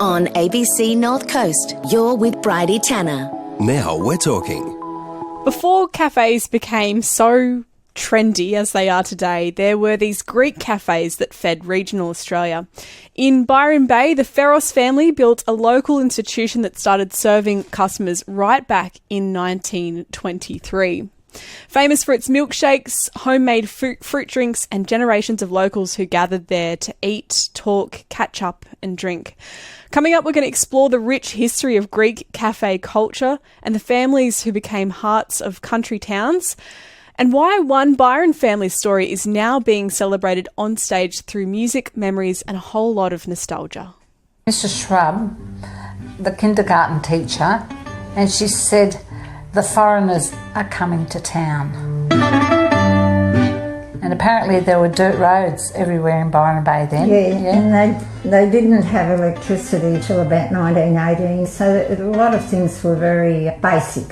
On ABC North Coast, you're with Bridie Tanner. Now we're talking. Before cafes became so trendy as they are today, there were these Greek cafes that fed regional Australia. In Byron Bay, the Feros family built a local institution that started serving customers right back in 1923. Famous for its milkshakes, homemade fruit drinks and generations of locals who gathered there to eat, talk, catch up and drink. Coming up, we're going to explore the rich history of Greek cafe culture and the families who became hearts of country towns, and why one Byron family story is now being celebrated on stage through music, memories and a whole lot of nostalgia. Mrs. Shrub, the kindergarten teacher, and she said, "The foreigners are coming to town." And apparently there were dirt roads everywhere in Byron Bay then. Yeah. And they didn't have electricity till about 1918, so a lot of things were very basic,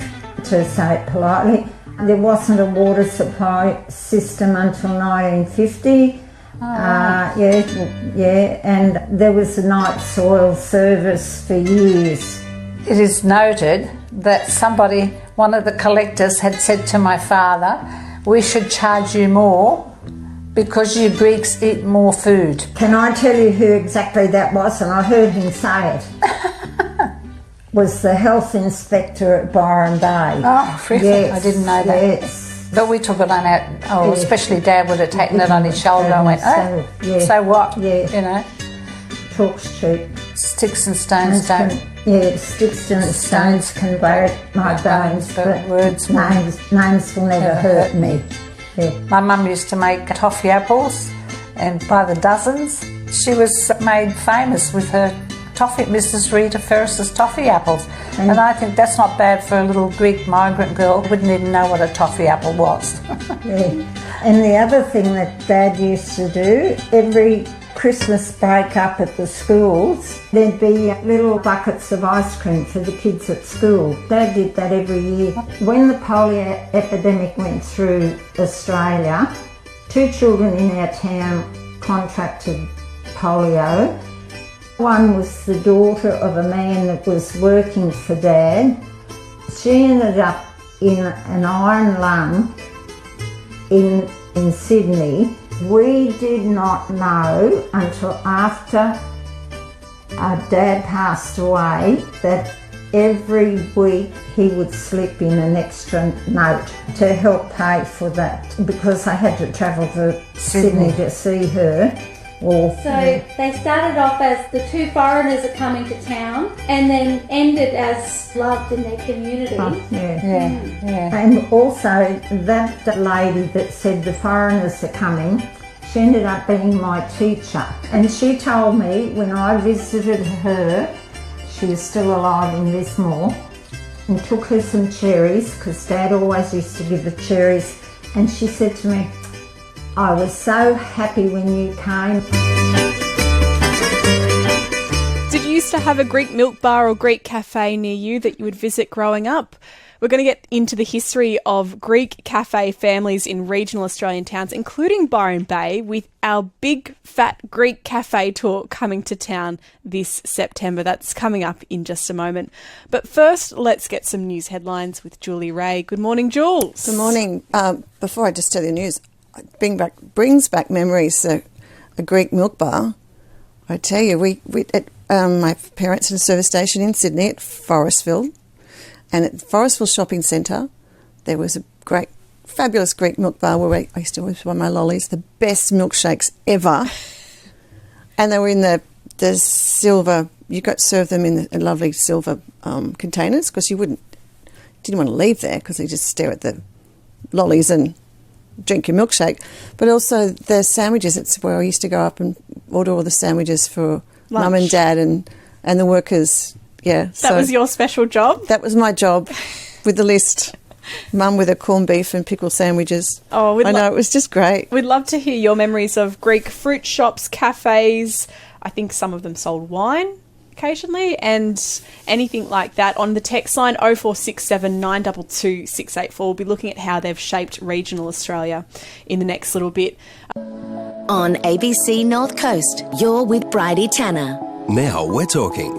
to say it politely. There wasn't a water supply system until 1950. And there was a night soil service for years. It is noted that one of the collectors had said to my father, "We should charge you more because you Greeks eat more food." Can I tell you who exactly that was? And I heard him say it. Was the health inspector at Byron Bay. Oh, really? Yes, I didn't know that. Yes. But we took it on our, especially Dad would have taken it on his shoulder and went, "Oh, so what?" Yeah. You know. Talk's cheap. Sticks and stones don't. Sticks and stones can break my bones, but words names will never hurt me. Yeah. My mum used to make toffee apples, and by the dozens. She was made famous with her toffee, Mrs. Rita Feros's toffee apples. And I think that's not bad for a little Greek migrant girl who wouldn't even know what a toffee apple was. Yeah. And the other thing that Dad used to do, every Christmas break up at the schools, there'd be little buckets of ice cream for the kids at school. Dad did that every year. When the polio epidemic went through Australia, 2 children in our town contracted polio. One was the daughter of a man that was working for Dad. She ended up in an iron lung in Sydney. We did not know until after our Dad passed away that every week he would slip in an extra note to help pay for that, because I had to travel to Sydney to see her. So they started off as the 2 foreigners are coming to town, and then ended as loved in their community. Yeah. And also that lady that said the foreigners are coming, she ended up being my teacher. And she told me when I visited her, she was still alive in Lismore, and took her some cherries, because Dad always used to give the cherries. And she said to me, "I was so happy when you came." Did you used to have a Greek milk bar or Greek cafe near you that you would visit growing up? We're going to get into the history of Greek cafe families in regional Australian towns, including Byron Bay, with our big fat Greek cafe tour coming to town this September. That's coming up in just a moment. But first, let's get some news headlines with Julie Ray. Good morning, Jules. Good morning. Before I just tell you the news, brings back memories. A Greek milk bar. I tell you, we at my parents had a service station in Sydney at Forestville, and at Forestville Shopping Centre, there was a great, fabulous Greek milk bar where I used to always buy my lollies, the best milkshakes ever, and they were in the silver. You got to serve them in the lovely silver containers, because you didn't want to leave there because you just stare at the lollies and drink your milkshake. But also the sandwiches, it's where I used to go up and order all the sandwiches for Mum and Dad and the workers. Yeah. That was your special job? That was my job, with the list. Mum with her corned beef and pickle sandwiches. Oh, I know, it was just great. We'd love to hear your memories of Greek fruit shops, cafes. I think some of them sold wine occasionally, and anything like that on the text line 0467 922 684. We'll be looking at how they've shaped regional Australia in the next little bit. On ABC North Coast, you're with Bridie Tanner. Now we're talking.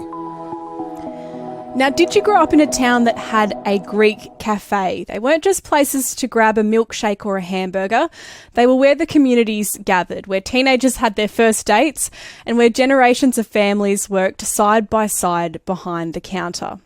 Now, did you grow up in a town that had a Greek cafe? They weren't just places to grab a milkshake or a hamburger. They were where the communities gathered, where teenagers had their first dates, and where generations of families worked side by side behind the counter.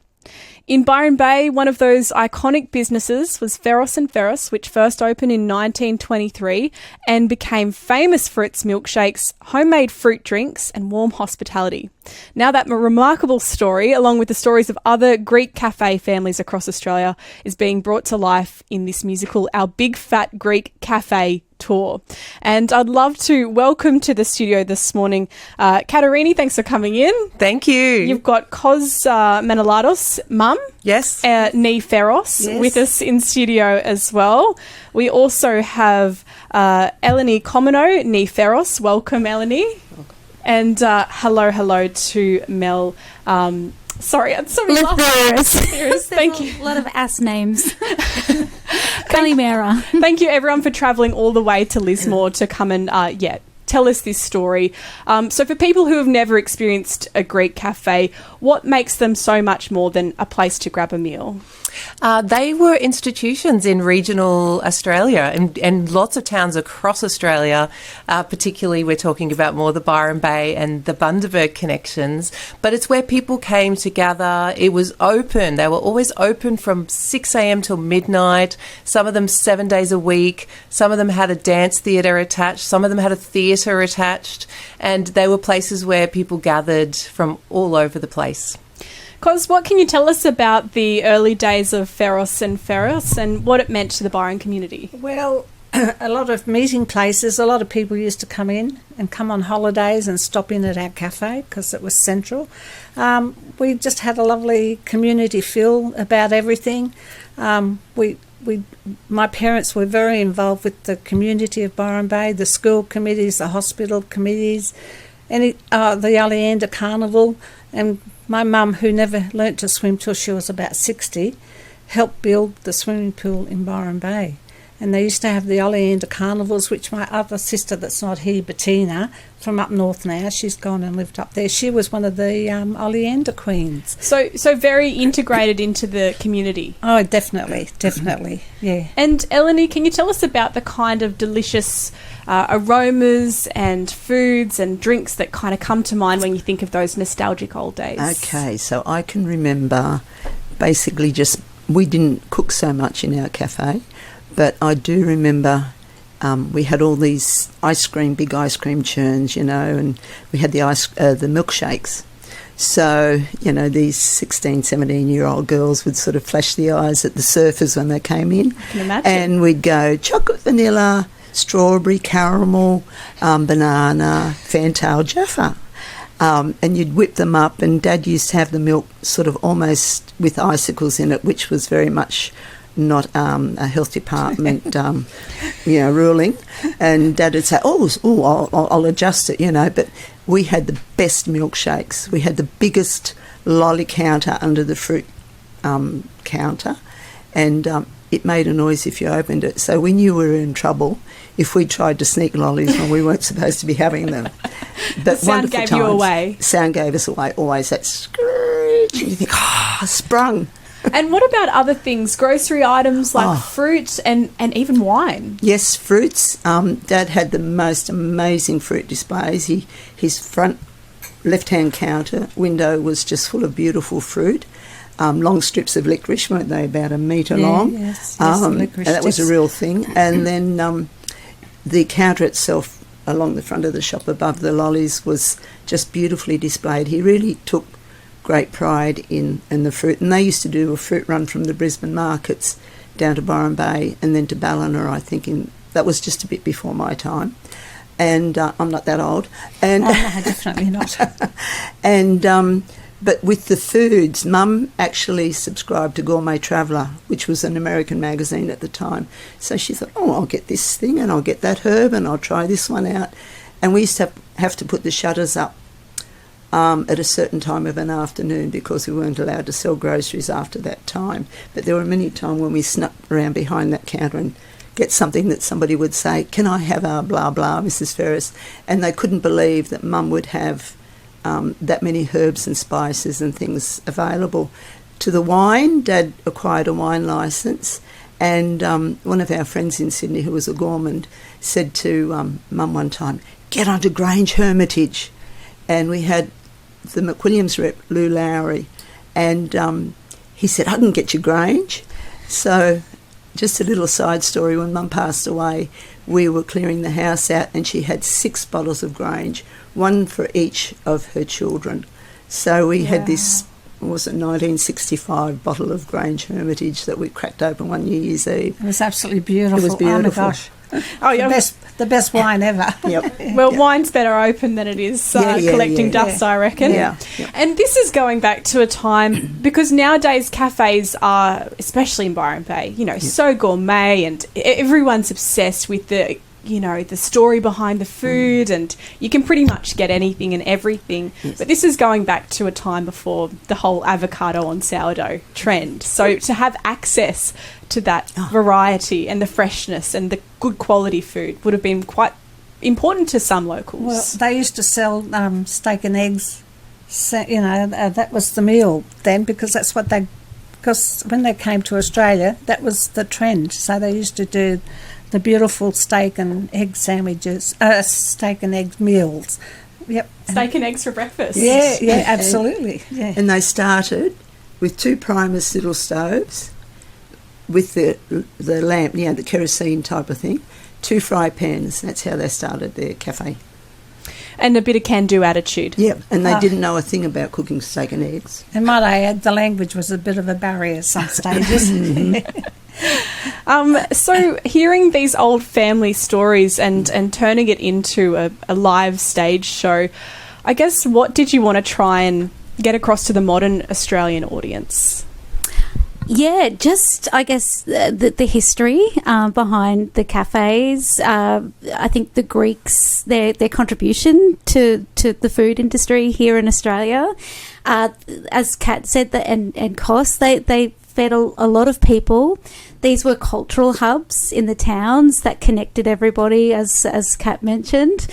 In Byron Bay, one of those iconic businesses was Feros and Feros, which first opened in 1923 and became famous for its milkshakes, homemade fruit drinks and warm hospitality. Now that remarkable story, along with the stories of other Greek cafe families across Australia, is being brought to life in this musical, Our Big Fat Greek Cafe Tour. And I'd love to welcome to the studio this morning, Katerini, thanks for coming in. Thank you. You've got Kos Menelados' mum, Yes. Nee Feros, Yes. with us in studio as well. We also have Eleni Komino, Nee Feros. Welcome, Eleni. And hello to Mel. Sorry, I'm so Feros. Thank you. A lot of ass names. Kalimera. Thank you, everyone, for travelling all the way to Lismore to come and, tell us this story. So for people who have never experienced a Greek cafe, what makes them so much more than a place to grab a meal? They were institutions in regional Australia and lots of towns across Australia, particularly we're talking about more the Byron Bay and the Bundaberg connections, but it's where people came to gather. It was open. They were always open from 6 a.m. till midnight, some of them 7 days a week. Some of them had a dance theatre attached. Some of them had a theatre attached, and they were places where people gathered from all over the place. Cos, what can you tell us about the early days of Feros and Feros and what it meant to the Byron community? Well, a lot of meeting places, a lot of people used to come in and come on holidays and stop in at our cafe because it was central. We just had a lovely community feel about everything. My parents were very involved with the community of Byron Bay, the school committees, the hospital committees, and the Oleander Carnival. And my mum, who never learnt to swim till she was about 60, helped build the swimming pool in Byron Bay. And they used to have the Oleander Carnivals, which my other sister that's not here, Bettina, from up north now, she's gone and lived up there. She was one of the Oleander queens. So very integrated into the community. Oh, definitely, yeah. And Eleni, can you tell us about the kind of delicious aromas and foods and drinks that kind of come to mind when you think of those nostalgic old days? Okay, so I can remember basically we didn't cook so much in our cafe, but I do remember we had all these big ice cream churns, and we had the milkshakes. So, these 16, 17-year-old girls would sort of flash the eyes at the surfers when they came in. I can imagine. And we'd go chocolate, vanilla, strawberry, caramel, banana, fantail, Jaffa. And you'd whip them up, and Dad used to have the milk sort of almost with icicles in it, which was very much not a health department, ruling. And Dad would say, I'll adjust it, But we had the best milkshakes. We had the biggest lolly counter under the fruit counter, and it made a noise if you opened it. So we knew we were in trouble if we tried to sneak lollies when we weren't supposed to be having them. But sound gave you away. Sound gave us away, always that screech. And you think, sprung. And what about other things, grocery items like fruit and even wine? Yes, fruits. Dad had the most amazing fruit displays. His front left-hand counter window was just full of beautiful fruit. Long strips of licorice, weren't they, about a metre long? Yes, licorice. And that was a real thing. And then the counter itself along the front of the shop above the lollies was just beautifully displayed. He really took great pride in the fruit, and they used to do a fruit run from the Brisbane markets down to Byron Bay and then to Ballina, I think, that was just a bit before my time, and I'm not that old. And no, definitely not. And but with the foods, Mum actually subscribed to Gourmet Traveller, which was an American magazine at the time, so she thought, I'll get this thing and I'll get that herb and I'll try this one out. And we used to have to put the shutters up at a certain time of an afternoon because we weren't allowed to sell groceries after that time. But there were many times when we snuck around behind that counter and get something that somebody would say, can I have a blah blah, Mrs. Feros? And they couldn't believe that Mum would have that many herbs and spices and things available. To the wine, Dad acquired a wine licence, and one of our friends in Sydney, who was a gourmand, said to Mum one time, "Get onto Grange Hermitage." And we had the McWilliams rep, Lou Lowry, and he said, "I can get you Grange." So just a little side story, when Mum passed away, we were clearing the house out and she had 6 bottles of Grange, one for each of her children. So we had this, was it 1965 bottle of Grange Hermitage that we cracked open one New Year's Eve. It was absolutely beautiful. It was beautiful. Oh my gosh. Oh, yeah. The best wine ever. Yep. Well, wine's better open than it is collecting dust, I reckon. Yeah. Yep. And this is going back to a time, because nowadays cafes are, especially in Byron Bay, so gourmet, and everyone's obsessed with the story behind the food, and you can pretty much get anything and everything. Yes. But this is going back to a time before the whole avocado on sourdough trend. So to have access to that variety and the freshness and the good quality food would have been quite important to some locals. Well, they used to sell steak and eggs. So, that was the meal then, because that's what because when they came to Australia, that was the trend. So they used to do the beautiful steak and egg sandwiches, steak and egg meals. Yep. Steak and eggs for breakfast. Yeah, absolutely. Yeah. And they started with 2 Primus little stoves with the lamp, the kerosene type of thing, 2 fry pans. That's how they started their cafe. And a bit of can-do attitude. Yeah, and they didn't know a thing about cooking steak and eggs. And might I add, the language was a bit of a barrier at some stages. So hearing these old family stories and turning it into a live stage show, I guess, what did you want to try and get across to the modern Australian audience? Yeah, just, I guess, the history behind the cafes. I think the Greeks, their contribution to the food industry here in Australia. As Kat said, and Kos, they fed a lot of people. These were cultural hubs in the towns that connected everybody, as Kat mentioned.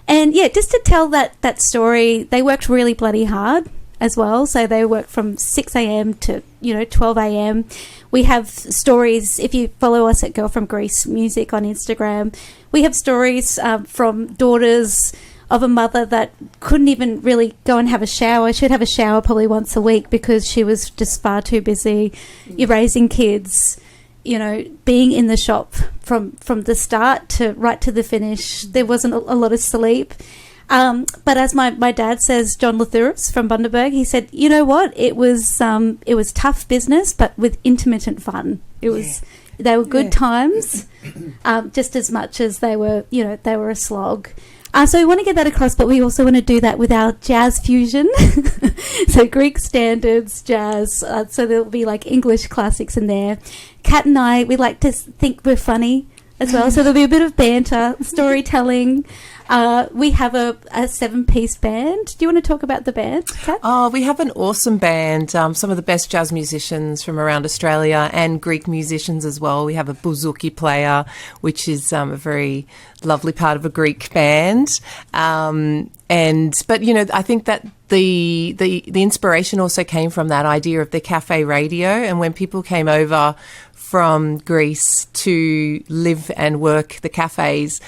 And, yeah, just to tell that story, they worked really bloody hard as well. So they worked from 6 a.m. to 12 a.m. We have stories, if you follow us at Girl from Greece Music on Instagram, we have stories from daughters of a mother that couldn't even really go and have a shower. She'd have a shower probably once a week because she was just far too busy raising kids, being in the shop from the start to right to the finish. There wasn't a lot of sleep. But as my dad says, John Lathuris from Bundaberg, he said, you know what? It was tough business, but with intermittent fun. They were good times, just as much as they were a slog. So we want to get that across, but we also want to do that with our jazz fusion. So Greek standards, jazz, so there'll be like English classics in there. Kat and I, we like to think we're funny as well, so there'll be a bit of banter, storytelling. We have a 7-piece band. Do you want to talk about the band, Kat? Oh, we have an awesome band, some of the best jazz musicians from around Australia and Greek musicians as well. We have a bouzouki player, which is a very lovely part of a Greek band. But I think that the inspiration also came from that idea of the cafe radio, and when people came over from Greece to live and work the cafes,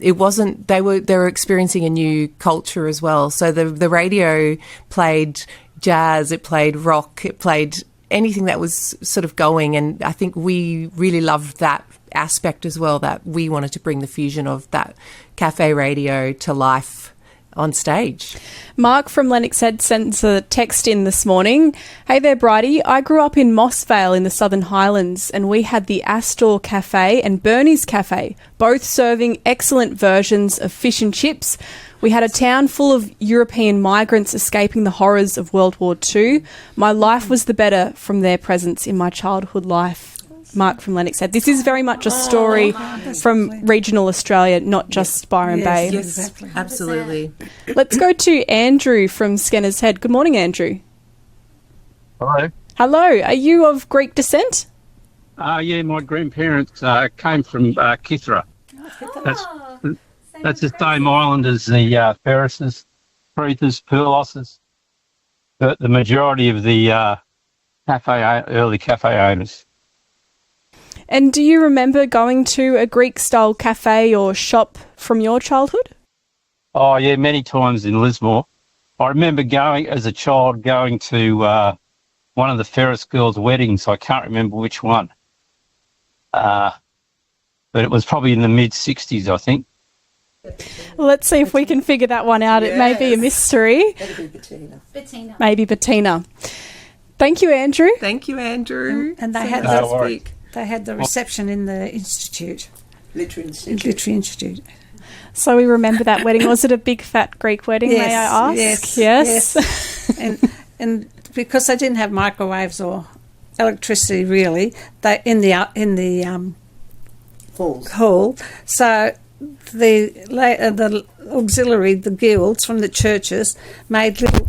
it wasn't, they were experiencing a new culture as well. So the radio played jazz, it played rock, it played anything that was sort of going, and I think we really loved that aspect as well, that we wanted to bring the fusion of that cafe radio to life on stage. Mark from Lennox Head sends a text in this morning. Hey there, Bridie. I grew up in Mossvale in the Southern Highlands, and we had the Astor Cafe and Bernie's Cafe, both serving excellent versions of fish and chips. We had a town full of European migrants escaping the horrors of World War II. My life was the better from their presence in my childhood life. Mark from Lennox Head. This is very much a story from regional Australia, not just Byron Bay. Yes, exactly. Absolutely. Let's go to Andrew from Skenner's Head. Good morning, Andrew. Hello. Hello. Are you of Greek descent? Yeah, my grandparents came from Kithra. That's the same island as the Feroses. Preethas, Perlosses, the majority of the early cafe owners. And do you remember going to a Greek-style cafe or shop from your childhood? Oh, yeah, many times in Lismore. I remember going as a child to one of the Feros girls' weddings. I can't remember which one. But it was probably in the mid-60s, I think. Let's see if we can figure that one out. It may be a mystery. That'd be Bettina. Maybe Bettina. Thank you, Andrew. Thank you, Andrew. And they had they had the reception in the institute. Literary Institute. So we remember that wedding. Was it a big, fat Greek wedding, Yes, may I ask? yes. and because they didn't have microwaves or electricity, really, they in the hall. So the auxiliary, the guilds from the churches, made little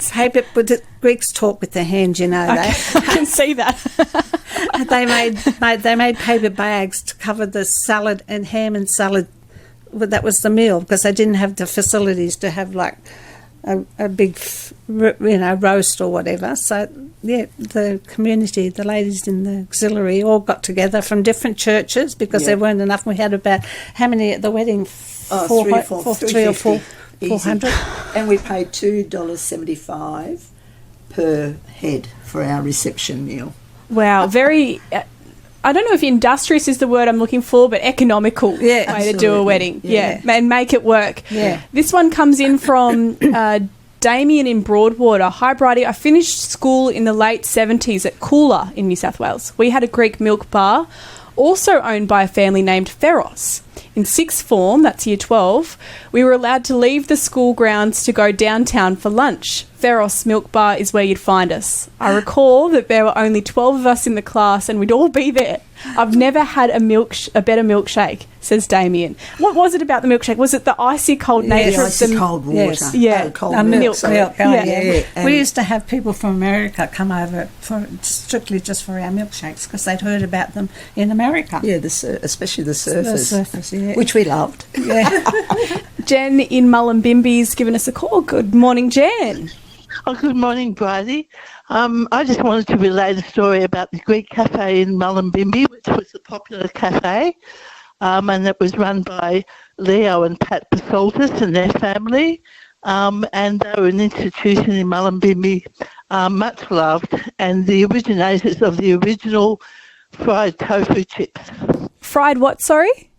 paper with the Greeks talk with their hands, you know. Okay, I can see that. They made paper bags to cover the salad and ham and salad. Well, that was the meal, because they didn't have the facilities to have like a big, roast or whatever. So yeah, the community, the ladies in the auxiliary, all got together from different churches because there weren't enough. We had about how many at the wedding? 3 or 4. 400. And we paid $2.75 per head for our reception meal. Wow, very... I don't know if industrious is the word I'm looking for, but economical way to do a wedding. Yeah, and make it work. Yeah. This one comes in from Damien in Broadwater. Hi, Bridie. I finished school in the late 70s at Coolah in New South Wales. We had a Greek milk bar, also owned by a family named Feros. In sixth form, that's year 12, we were allowed to leave the school grounds to go downtown for lunch. Feros Milk Bar is where you'd find us. I recall that there were only 12 of us in the class and we'd all be there. I've never had a better milkshake, says Damien. What was it about the milkshake? Was it the icy cold nature of the cold water? Yes. Yeah, cold milk. Yeah. We used to have people from America come over strictly just for our milkshakes because they'd heard about them in America. Yeah, especially the surfers. The surfers, yeah. Which we loved. Yeah. Jen in Mullumbimby's given us a call. Good morning, Jen. Oh, good morning, Bridie. I just wanted to relay the story about the Greek cafe in Mullumbimby, which was a popular cafe, and it was run by Leo and Pat Basaltis and their family, and they were an institution in Mullumbimby, much loved, and the originators of the original fried tofu chips. Fried what, sorry?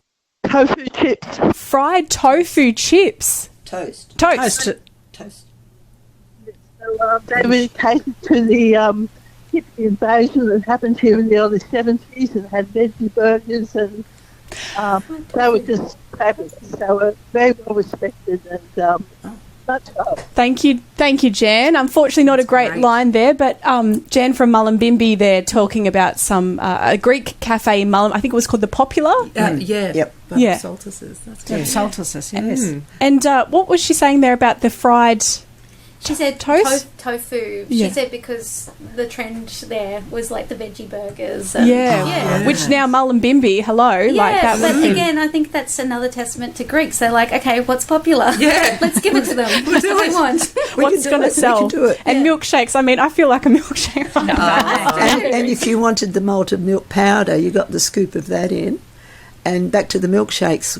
Tofu chips. Fried tofu chips. Toast. Toast. So they really catered to the hippie invasion that happened here in the early 70s and had veggie burgers, and they were just fabulous. They were very well respected and much loved. Thank you, Jan. Unfortunately, not a great line there, but Jan from Mullumbimby there talking about some a Greek cafe in Mullum. I think it was called the Popular. Yep. Saltis's. That's Yeah, Saltis's, yes. And what was she saying there about the fried? She said toast? Tofu. Yeah. She said because the trend there was like the veggie burgers. Which now Mullumbimby, hello. Yeah, like that but was again, I think that's another testament to Greeks. They're like, okay, what's popular? Yeah. Let's give it to them. What do they want? What's going to sell? We can do it. And milkshakes. I mean, I feel like a milkshake right now. And if you wanted the malted milk powder, you got the scoop of that in. And back to the milkshakes,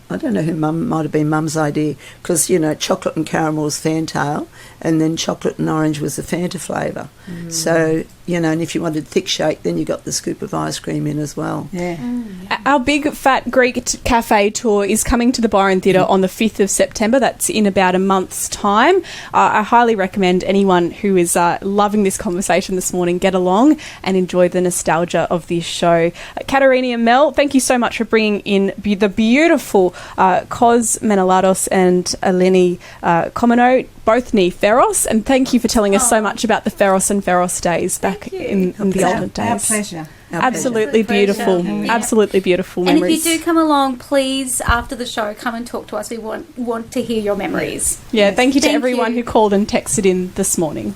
I don't know who might have been Mum's idea, because, chocolate and caramel was Fantail, and then chocolate and orange was the Fanta flavour. So, and if you wanted thick shake, then you got the scoop of ice cream in as well. Yeah. Our big fat Greek cafe tour is coming to the Byron Theatre on the 5th of September. That's in about a month's time. I highly recommend anyone who is loving this conversation this morning get along and enjoy the nostalgia of this show. Katerina and Mel, thank you so much for bringing in the beautiful Kos Menelados and Eleni Komino, both knee Feros, and thank you for telling us so much about the Feros and Feros days back in the olden days. Our pleasure. Absolutely beautiful. Yeah. Absolutely beautiful And memories. if you do come along, please, after the show, come and talk to us. We want to hear your memories. Yeah, thank you to Thank everyone you. who called and texted in this morning.